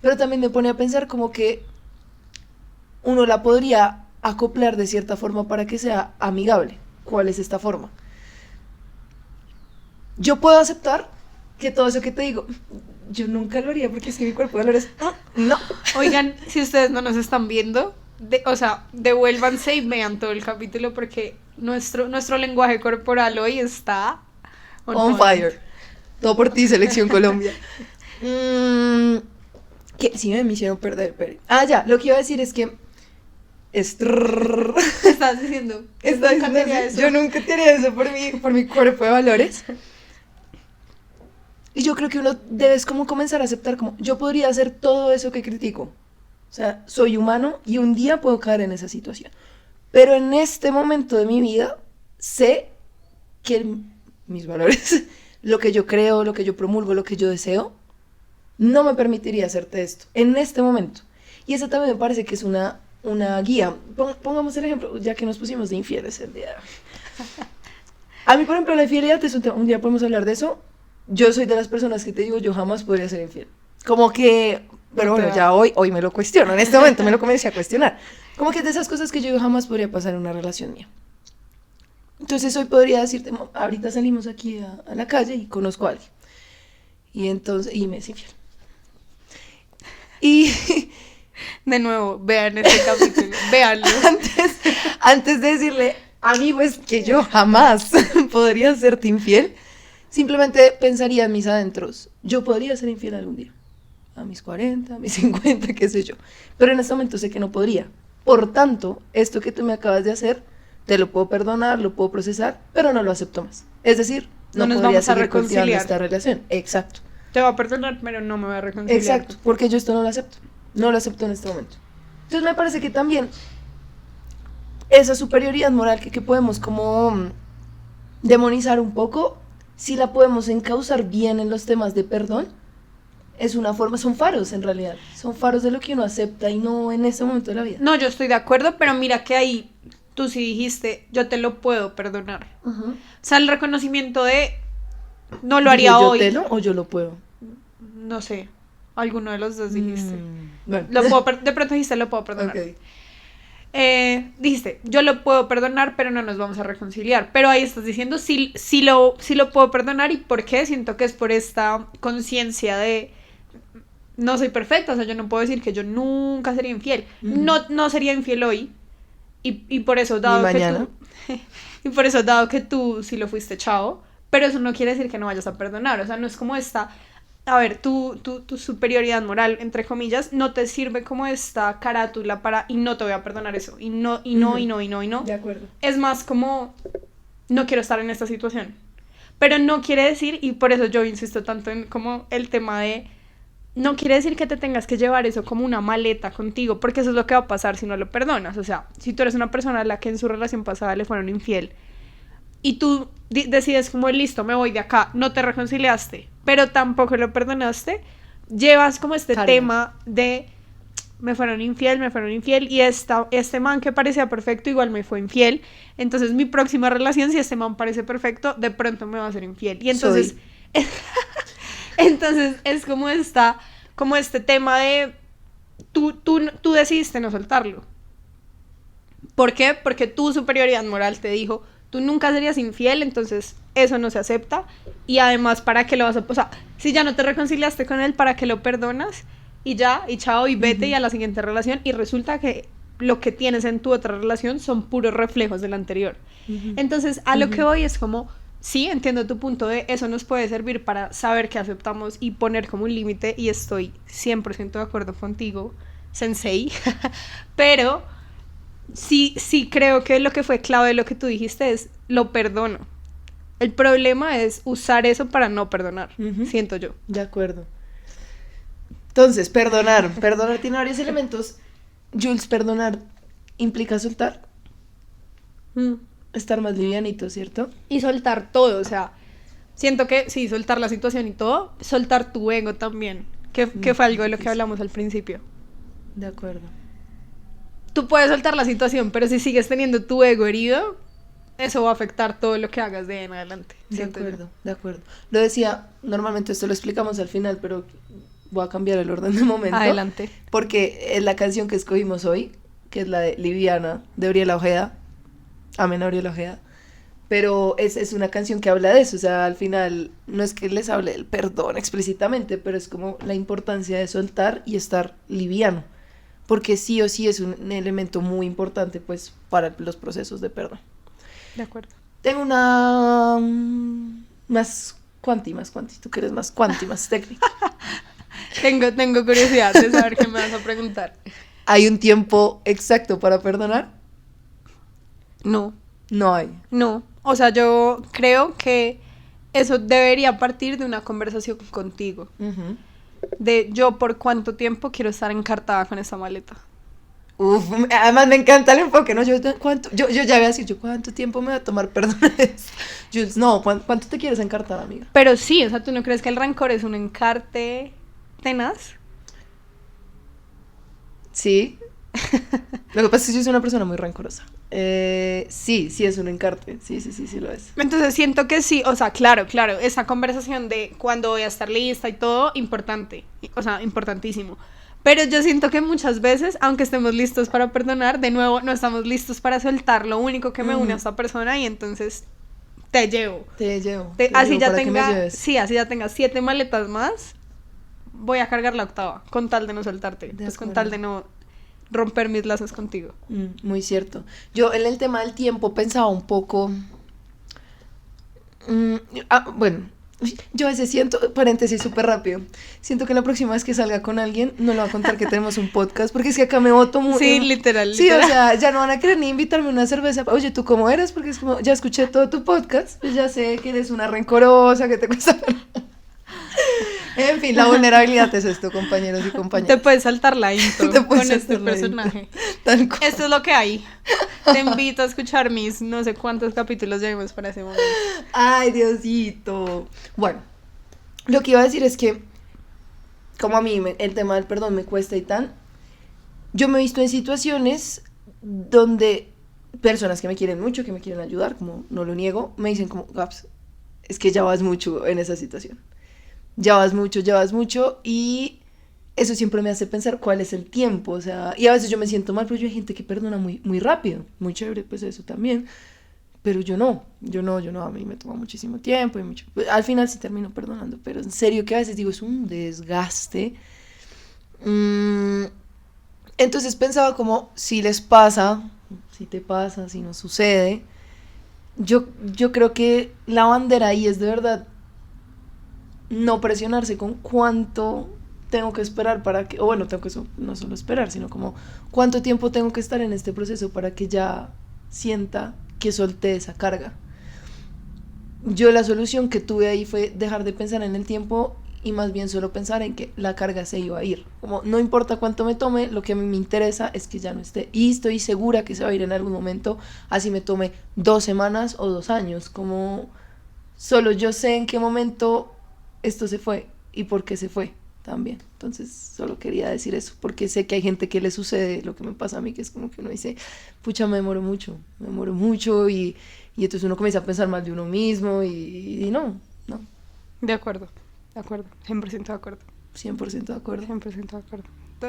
pero también me pone a pensar como que uno la podría acoplar de cierta forma para que sea amigable. ¿Cuál es esta forma? Yo puedo aceptar que todo eso que te digo, yo nunca lo haría porque es que mi cuerpo de valores, no. Oigan, si ustedes no nos están viendo, o sea, devuélvanse y vean todo el capítulo porque nuestro lenguaje corporal hoy está on fire. Todo por ti, Selección Colombia. Que sí me hicieron perder, pero... ya, lo que iba a decir es que... Estás diciendo. Yo nunca tenía eso por mi cuerpo de valores. Y yo creo que uno debe como comenzar a aceptar como, yo podría hacer todo eso que critico. O sea, soy humano y un día puedo caer en esa situación. Pero en este momento de mi vida, sé que mis valores, lo que yo creo, lo que yo promulgo, lo que yo deseo, no me permitiría hacerte esto, en este momento. Y eso también me parece que es una guía. Pongamos el ejemplo, ya que nos pusimos de infieles el día de hoy. A mí, por ejemplo, la infidelidad es un tema, un día podemos hablar de eso. Yo soy de las personas que te digo, yo jamás podría ser infiel. Como que, pero bueno, ya hoy me lo cuestiono, en este momento me lo comencé a cuestionar. Como que es de esas cosas que yo jamás podría pasar en una relación mía. Entonces hoy podría decirte, ahorita salimos aquí a la calle y conozco a alguien. Y entonces, y me es infiel. Y... De nuevo, vean este capítulo, véanlo. Antes de decirle, amigo, es que yo jamás podría serte infiel, simplemente pensaría en mis adentros, yo podría ser infiel algún día, a mis 40, a mis 50, qué sé yo, pero en este momento sé que no podría. Por tanto, esto que tú me acabas de hacer, te lo puedo perdonar, lo puedo procesar, pero no lo acepto más. Es decir, no nos podría vamos a seguir cultivando reconciliar. esta relación. Exacto. Te voy a perdonar, pero no me voy a reconciliar. Exacto, porque yo esto no lo acepto. No lo acepto en este momento. Entonces me parece que también esa superioridad moral que podemos como demonizar un poco, si la podemos encauzar bien en los temas de perdón, es una forma, son faros en realidad, son faros de lo que uno acepta y no en ese momento de la vida. No, yo estoy de acuerdo, pero mira que ahí tú sí dijiste, yo te lo puedo perdonar. Uh-huh. O sea, el reconocimiento de no lo haría hoy. ¿Yo te lo o yo lo puedo? No sé, alguno de los dos dijiste. Bueno. De pronto dijiste, lo puedo perdonar. Okay. Dijiste, yo lo puedo perdonar, pero no nos vamos a reconciliar. Pero ahí estás diciendo, sí lo puedo perdonar. ¿Y por qué? Siento que es por esta conciencia de no soy perfecta. O sea, yo no puedo decir que yo nunca sería infiel. Uh-huh. No sería infiel hoy. Y por eso, dado que tú sí lo fuiste, chao. Pero eso no quiere decir que no vayas a perdonar. O sea, no es como esta... A ver, tu superioridad moral, entre comillas, no te sirve como esta carátula para, y no te voy a perdonar eso, y no. De acuerdo. Es más como, no quiero estar en esta situación. Pero no quiere decir, y por eso yo insisto tanto en como el tema de, no quiere decir que te tengas que llevar eso como una maleta contigo, porque eso es lo que va a pasar si no lo perdonas. O sea, si tú eres una persona a la que en su relación pasada le fueron infiel, y tú decides como, listo, me voy de acá, no te reconciliaste, pero tampoco lo perdonaste, llevas como este tema de me fueron infiel, y este man que parecía perfecto igual me fue infiel, entonces mi próxima relación, si este man parece perfecto, de pronto me va a ser infiel, y entonces entonces es como este tema de tú decidiste no soltarlo. ¿Por qué? Porque tu superioridad moral te dijo, tú nunca serías infiel, entonces eso no se acepta. Y además, ¿para qué lo vas a...? O sea, si ya no te reconciliaste con él, ¿para qué lo perdonas? Y ya, y chao, y vete, y a la siguiente relación. Y resulta que lo que tienes en tu otra relación son puros reflejos del anterior. Entonces, a lo que voy es como... Sí, entiendo tu punto de eso nos puede servir para saber qué aceptamos y poner como un límite. Y estoy 100% de acuerdo contigo, sensei. Pero... Sí creo que lo que fue clave de lo que tú dijiste es lo perdono. El problema es usar eso para no perdonar, siento yo. De acuerdo. Entonces, perdonar tiene varios elementos. Jules, perdonar implica soltar. Estar más livianito, ¿cierto? Y soltar todo, o sea, siento que sí, soltar la situación y todo, soltar tu ego también, que fue algo de lo que hablamos al principio. De acuerdo. tú puedes soltar la situación, pero si sigues teniendo tu ego herido, eso va a afectar todo lo que hagas de en adelante. De siento yo. acuerdo, de acuerdo. Lo decía, normalmente esto lo explicamos al final, pero voy a cambiar el orden de momento. Adelante. Porque es la canción que escogimos hoy, que es la de Liviana, de Oriela Ojeda. Amén, Oriela Ojeda. Pero es una canción que habla de eso, o sea, al final no es que les hable del perdón explícitamente, pero es como la importancia de soltar y estar liviano, porque sí o sí es un elemento muy importante, pues, para los procesos de perdón. De acuerdo. Tengo una más cuanti, tú que eres más cuanti, más técnica. Tengo curiosidad de saber qué me vas a preguntar. ¿Hay un tiempo exacto para perdonar? No. No hay. No, o sea, yo creo que eso debería partir de una conversación contigo. Uh-huh. De yo por cuánto tiempo quiero estar encartada con esa maleta. Uf, además me encanta el enfoque, ¿no? Yo ya voy a decir, ¿cuánto tiempo me va a tomar perdonar esto? Jules, no, ¿cuánto te quieres encartar, amiga? Pero sí, o sea, ¿tú no crees que el rencor es un encarte tenaz? Sí. Lo que pasa es que yo soy una persona muy rencorosa. Sí es un encarte. Sí lo es. Entonces siento que sí, o sea, claro, esa conversación de cuándo voy a estar lista y todo, importante, o sea, importantísimo. Pero yo siento que muchas veces, aunque estemos listos para perdonar, de nuevo no estamos listos para soltar lo único que me une a esta persona y entonces te llevo. Así ya tenga 7 maletas más, voy a cargar la octava, con tal de no soltarte, pues con tal de no romper mis lazos contigo. Muy cierto. Yo en el tema del tiempo pensaba un poco... bueno, yo a veces siento, paréntesis súper rápido, siento que la próxima vez que salga con alguien no le va a contar que tenemos un podcast, porque es que acá me boto muy... Sí, literal. Sí, o sea, ya no van a querer ni invitarme a una cerveza. Oye, ¿tú cómo eres? Porque es como, ya escuché todo tu podcast, pues ya sé que eres una rencorosa, que te cuesta... En fin, la vulnerabilidad es esto, compañeros y compañeras. Te puedes saltar la intro con este personaje. Tal cual. Esto es lo que hay. Te invito a escuchar mis no sé cuántos capítulos llevemos para ese momento. Ay, Diosito. Bueno, lo que iba a decir es que, como a mí el tema del perdón me cuesta y tal, yo me he visto en situaciones donde personas que me quieren mucho, que me quieren ayudar, como no lo niego, me dicen como, Gaps, es que ya vas mucho en esa situación. Ya vas mucho y eso siempre me hace pensar cuál es el tiempo, o sea, y a veces yo me siento mal, pero yo hay gente que perdona muy, muy rápido, muy chévere, pues eso también, pero yo no, a mí me toma muchísimo tiempo y mucho, al final sí termino perdonando, pero en serio que a veces digo, es un desgaste. Entonces pensaba como, si les pasa, si te pasa, si no sucede, yo creo que la bandera ahí es de verdad no presionarse con cuánto tengo que esperar para que, o bueno, tengo que no solo esperar, sino como cuánto tiempo tengo que estar en este proceso para que ya sienta que solté esa carga. Yo la solución que tuve ahí fue dejar de pensar en el tiempo y más bien solo pensar en que la carga se iba a ir. Como no importa cuánto me tome, lo que a mí me interesa es que ya no esté. Y estoy segura que se va a ir en algún momento, así me tome 2 semanas o 2 años. Como solo yo sé en qué momento esto se fue y por qué se fue también. Entonces solo quería decir eso, porque sé que hay gente que le sucede lo que me pasa a mí, que es como que uno dice, pucha, me demoro mucho y entonces uno comienza a pensar mal de uno mismo y no. De acuerdo, 100% de acuerdo. 100% de acuerdo. 100% de acuerdo.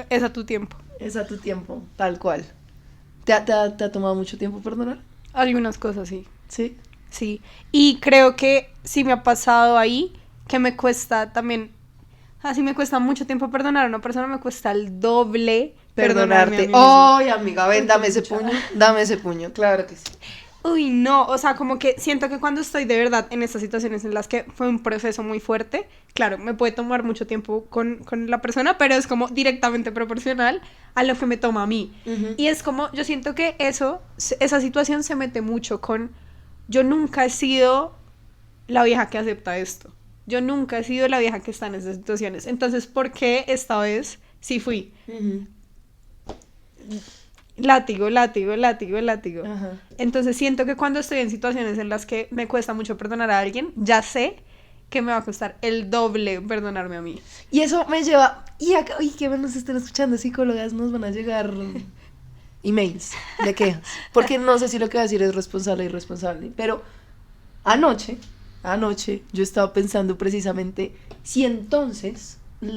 Es a tu tiempo. Es a tu tiempo, tal cual. ¿Te ha tomado mucho tiempo perdonar? Algunas cosas sí. Sí. Sí, y creo que sí me ha pasado ahí que me cuesta también, así me cuesta mucho tiempo perdonar a una persona, me cuesta el doble perdonarte. Ay, amiga, ven, dame ese puño, claro que sí. Uy, no, o sea, como que siento que cuando estoy de verdad en estas situaciones en las que fue un proceso muy fuerte, claro, me puede tomar mucho tiempo con la persona, pero es como directamente proporcional a lo que me toma a mí. Uh-huh. Y es como, yo siento que esa situación se mete mucho con, yo nunca he sido la vieja que acepta esto. Yo nunca he sido la vieja que está en esas situaciones. Entonces, ¿por qué esta vez sí fui? Uh-huh. Látigo. Uh-huh. Entonces, siento que cuando estoy en situaciones en las que me cuesta mucho perdonar a alguien, ya sé que me va a costar el doble perdonarme a mí. Y eso me lleva... Y acá, que nos estén escuchando, psicólogas, nos van a llegar emails de quejas. Porque no sé si lo que voy a decir es responsable o irresponsable. Pero anoche yo estaba pensando precisamente si entonces no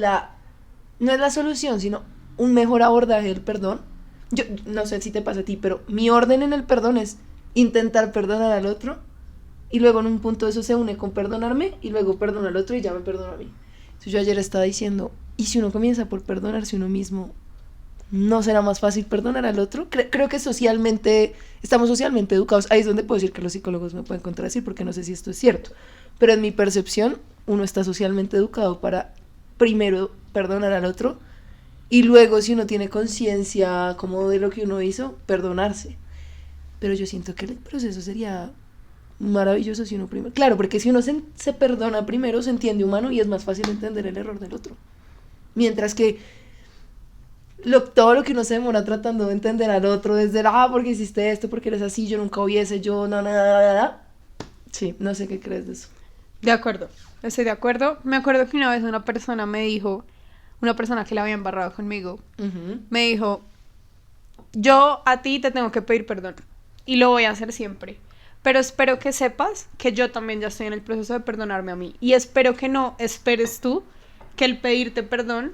es la solución, sino un mejor abordaje del perdón. Yo no sé si te pasa a ti, pero mi orden en el perdón es intentar perdonar al otro y luego en un punto eso se une con perdonarme y luego perdono al otro y ya me perdono a mí. Entonces yo ayer estaba diciendo, ¿y si uno comienza por perdonarse uno mismo, no será más fácil perdonar al otro? Creo que estamos socialmente educados. Ahí es donde puedo decir que los psicólogos me pueden contradecir porque no sé si esto es cierto, pero en mi percepción uno está socialmente educado para primero perdonar al otro y luego, si uno tiene conciencia como de lo que uno hizo, perdonarse. Pero yo siento que el proceso sería maravilloso si uno primero... Claro, porque si uno se perdona primero, se entiende humano y es más fácil entender el error del otro. Mientras que todo lo que uno se demora tratando de entender al otro, desde porque hiciste esto, porque eres así, yo nunca hubiese, yo, nada. Sí, no sé qué crees de eso. De acuerdo, estoy de acuerdo. Me acuerdo que una vez una persona me dijo, una persona que la había embarrado conmigo, me dijo, yo a ti te tengo que pedir perdón y lo voy a hacer siempre, pero espero que sepas que yo también ya estoy en el proceso de perdonarme a mí y espero que no esperes tú que el pedirte perdón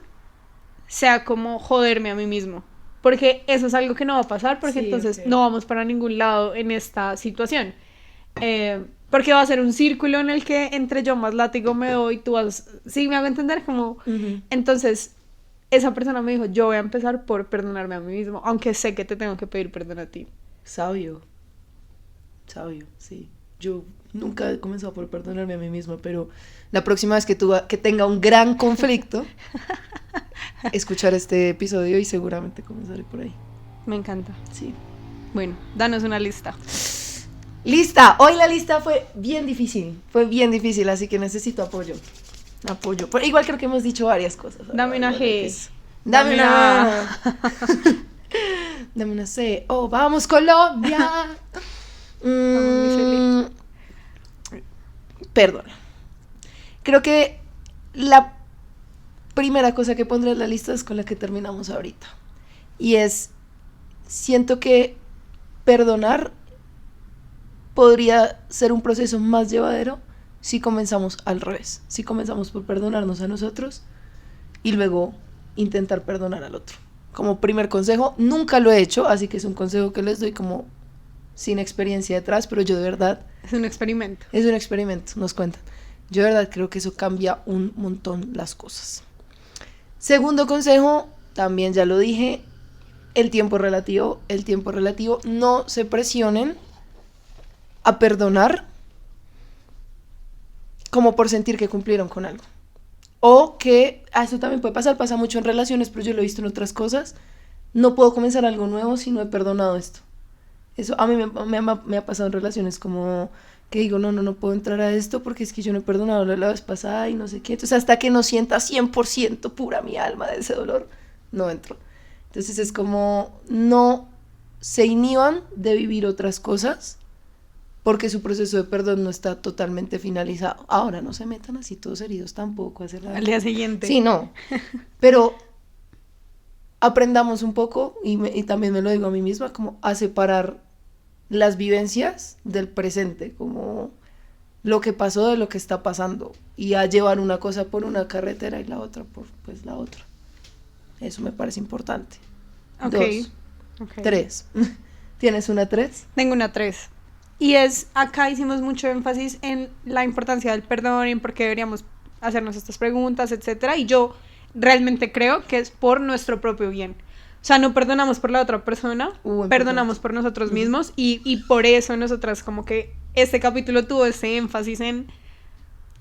sea como joderme a mí mismo, porque eso es algo que no va a pasar, porque Sí, entonces okay. no vamos para ningún lado en esta situación. Porque va a ser un círculo en el que entre yo más látigo me doy, tú vas... Sí, me hago entender como... Entonces, esa persona me dijo, yo voy a empezar por perdonarme a mí mismo, aunque sé que te tengo que pedir perdón a ti. Sabio, sí. Yo nunca he comenzado por perdonarme a mí misma, pero la próxima vez que tenga un gran conflicto, escuchar este episodio y seguramente comenzaré por ahí. Me encanta. Sí. Bueno, danos una lista. ¡Lista! Hoy la lista fue bien difícil, así que necesito apoyo. Pero igual creo que hemos dicho varias cosas. Dame una G. Dame una... Dame una C. ¡Oh, vamos Colombia! Perdona. Creo que la primera cosa que pondré en la lista es con la que terminamos ahorita. Y siento que perdonar podría ser un proceso más llevadero si comenzamos al revés. Si comenzamos por perdonarnos a nosotros y luego intentar perdonar al otro. Como primer consejo, nunca lo he hecho, así que es un consejo que les doy como sin experiencia detrás, pero yo de verdad... Es un experimento. Nos cuentan. Yo de verdad creo que eso cambia un montón las cosas. Segundo consejo, también ya lo dije, el tiempo relativo. No se presionen a perdonar como por sentir que cumplieron con algo. O que, eso también puede pasar, pasa mucho en relaciones, pero yo lo he visto en otras cosas. No puedo comenzar algo nuevo si no he perdonado esto. Eso a mí me ha pasado en relaciones como que digo, no puedo entrar a esto porque es que yo no he perdonado la vez pasada y no sé qué. Entonces hasta que no sienta 100% pura mi alma de ese dolor, no entro. Entonces es como, no se inhiban de vivir otras cosas porque su proceso de perdón no está totalmente finalizado. Ahora no se metan así todos heridos tampoco. Al día siguiente. Sí, no. Pero aprendamos un poco, y también me lo digo a mí misma, como a separar las vivencias del presente, como lo que pasó de lo que está pasando, y a llevar una cosa por una carretera y la otra por pues la otra. Eso me parece importante. Okay. 2, 3. ¿Tienes una 3? Tengo una 3. Y acá hicimos mucho énfasis en la importancia del perdón y en por qué deberíamos hacernos estas preguntas, etcétera. Y yo realmente creo que es por nuestro propio bien. O sea, no perdonamos por la otra persona, perdonamos por nosotros mismos. Y por eso nosotras como que este capítulo tuvo ese énfasis en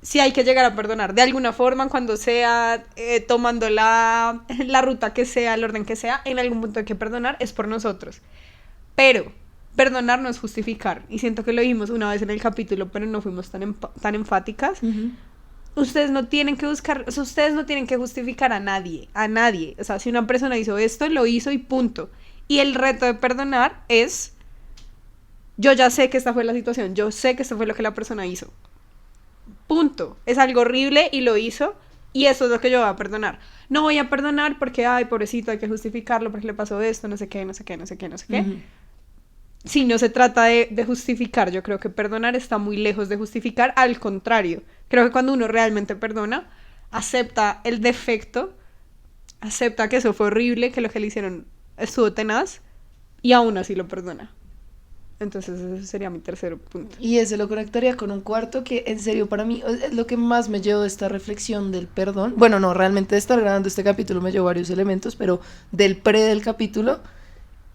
si hay que llegar a perdonar. De alguna forma, cuando sea, tomando la ruta que sea, el orden que sea, en algún punto hay que perdonar, es por nosotros. Pero perdonar no es justificar. Y siento que lo dijimos una vez en el capítulo, pero no fuimos tan enfáticas. Ustedes no tienen que buscar, o sea, ustedes no tienen que justificar a nadie. O sea, si una persona hizo esto, lo hizo y punto. Y el reto de perdonar es, yo ya sé que esta fue la situación, yo sé que esto fue lo que la persona hizo. Punto. Es algo horrible y lo hizo. y eso es lo que yo voy a perdonar. No voy a perdonar porque, ay, pobrecito, hay que justificarlo porque le pasó esto, no sé qué, no sé qué, no sé qué, no sé qué. Ujú. Si no se trata de justificar, yo creo que perdonar está muy lejos de justificar, al contrario, creo que cuando uno realmente perdona, acepta el defecto, acepta que eso fue horrible, que lo que le hicieron estuvo tenaz, y aún así lo perdona. Entonces ese sería mi tercer punto. Y ese lo conectaría con un cuarto que en serio para mí es lo que más me llevó de esta reflexión del perdón. Bueno, no, realmente de estar grabando este capítulo me llevó varios elementos, pero del del capítulo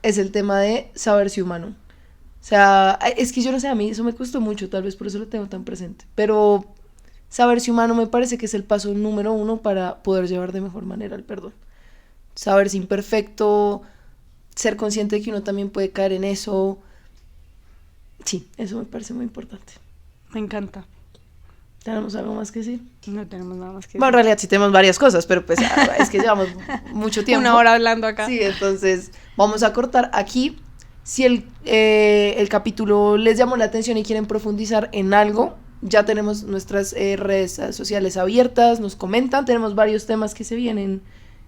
es el tema de saberse humano. O sea, es que yo no sé, a mí eso me costó mucho, tal vez por eso lo tengo tan presente. Pero saberse humano me parece que es el paso número 1 para poder llevar de mejor manera el perdón. Saberse imperfecto, ser consciente de que uno también puede caer en eso. Sí, eso me parece muy importante. Me encanta. ¿Tenemos algo más que decir? No tenemos nada más que Bueno, en realidad sí tenemos varias cosas, pero pues es que llevamos mucho tiempo. Una hora hablando acá. Sí, entonces vamos a cortar aquí. Si el capítulo les llamó la atención y quieren profundizar en algo, ya tenemos nuestras redes sociales abiertas, nos comentan, tenemos varios temas que se vienen,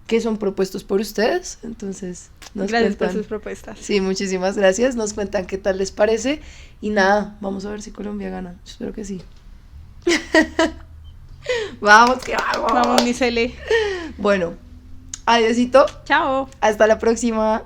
que son propuestos por ustedes, entonces nos Gracias cuentan. por sus propuestas. Sí, muchísimas gracias, nos cuentan qué tal les parece y nada, vamos a ver si Colombia gana, yo espero que sí. Vamos, que vamos. Vamos, mi Cele. Bueno, adiósito, Chao. hasta la próxima.